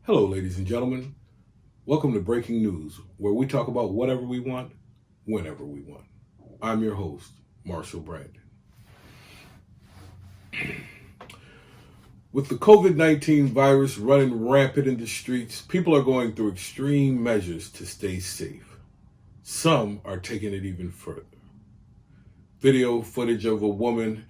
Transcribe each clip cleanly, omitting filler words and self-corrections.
Hello, ladies and gentlemen. Welcome to Breaking News, where we talk about whatever we want, whenever we want. I'm your host, Marshall Brandon. With the COVID-19 virus running rampant in the streets, people are going through extreme measures to stay safe. Some are taking it even further. Video footage of a woman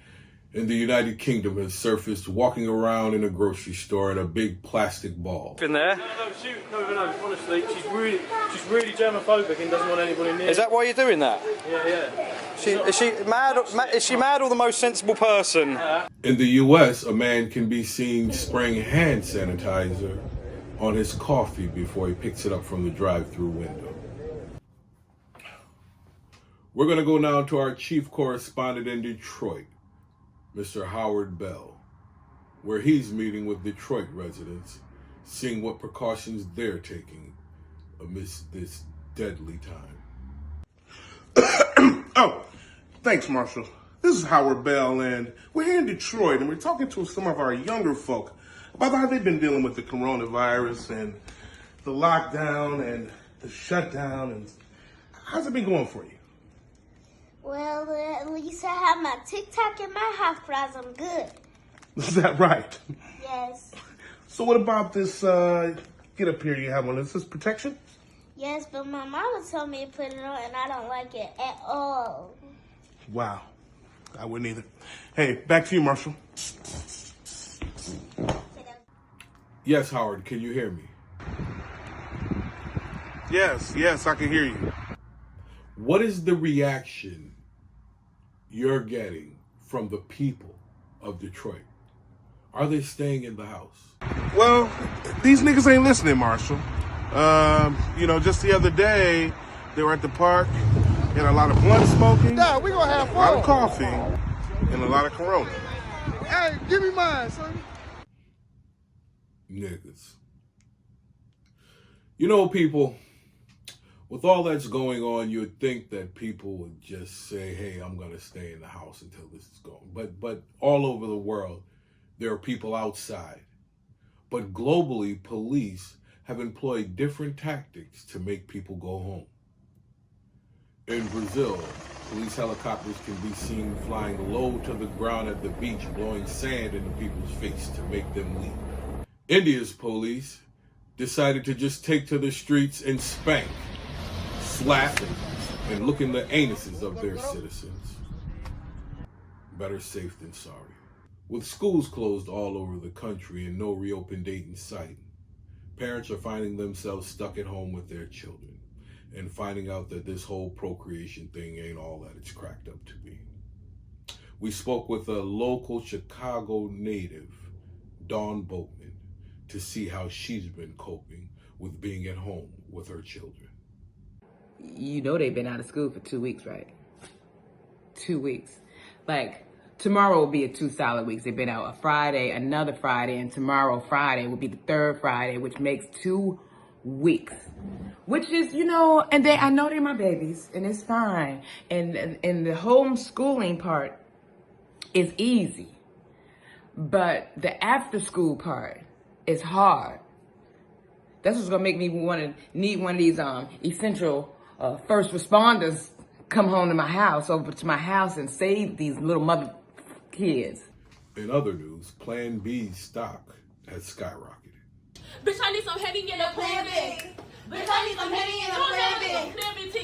in the United Kingdom has surfaced walking around in a grocery store in a big plastic ball. In there? No, honestly, she's really germophobic and doesn't want anybody near. Is that why you're doing that? Yeah. Is she mad? Is she mad or the most sensible person? In the U.S., a man can be seen spraying hand sanitizer on his coffee before he picks it up from the drive-thru window. We're going to go now to our chief correspondent in Detroit, Mr. Howard Bell, where he's meeting with Detroit residents, seeing what precautions they're taking amidst this deadly time. Oh, thanks, Marshall. This is Howard Bell, and we're here in Detroit, and we're talking to some of our younger folk about how they've been dealing with the coronavirus and the lockdown and the shutdown, and how's it been going for you? Well, at least I have my TikTok and my house fries. I'm good. Is that right? Yes. So what about this, get up here you have on? Is this protection? Yes, but my mama told me to put it on, and I don't like it at all. Wow. I wouldn't either. Hey, back to you, Marshall. Yes, Howard, can you hear me? Yes, I can hear you. What is the reaction you're getting from the people of Detroit? Are they staying in the house? Well, these niggas ain't listening, Marshall. Just the other day, they were at the park, and a lot of blunt smoking, Yeah, we gonna have a lot of fun. coffee, and a lot of Corona. Hey, give me mine, son. Niggas. You know, people, with all that's going on, you'd think that people would just say, hey, I'm going to stay in the house until this is gone. But all over the world, there are people outside. But globally, police have employed different tactics to make people go home. In Brazil, police helicopters can be seen flying low to the ground at the beach, blowing sand into people's face to make them leave. India's police decided to just take to the streets and spank, slap, and look in the anuses of their citizens. Better safe than sorry. With schools closed all over the country and no reopen date in sight, parents are finding themselves stuck at home with their children and finding out that this whole procreation thing ain't all that it's cracked up to be. We spoke with a local Chicago native, Dawn Boatman, to see how she's been coping with being at home with her children. You know they've been out of school for 2 weeks, right? 2 weeks. Like, tomorrow will be 2 solid weeks. They've been out a Friday, another Friday, and tomorrow Friday will be the third Friday, which makes 2 weeks. Which is, and I know they're my babies, and it's fine. And the homeschooling part is easy. But the after school part is hard. That's what's gonna make me need one of these essential first responders come home to my house, over to my house, and save these little mother kids. In other news, Plan B's stock has skyrocketed. Bitch, I need some heavy in the Plan B. Bitch, I need some heavy in the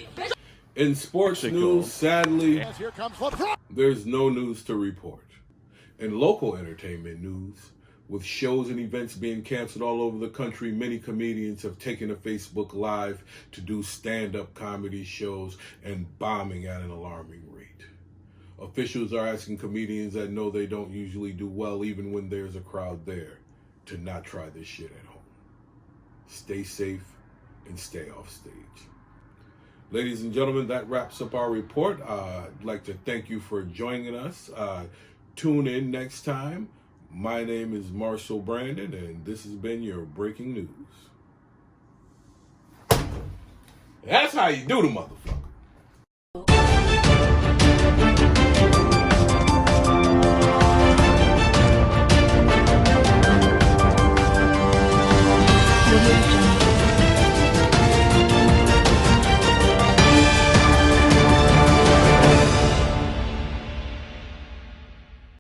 Plan B. In sports news, sadly, there's no news to report. In local entertainment news, with shows and events being canceled all over the country, many comedians have taken to Facebook Live to do stand-up comedy shows and bombing at an alarming rate. Officials are asking comedians that know they don't usually do well, even when there's a crowd there, to not try this shit at home. Stay safe and stay off stage. Ladies and gentlemen, that wraps up our report. I'd like to thank you for joining us. Tune in next time. My name is Marshall Brandon, and this has been your Breaking News. That's how you do the motherfucker.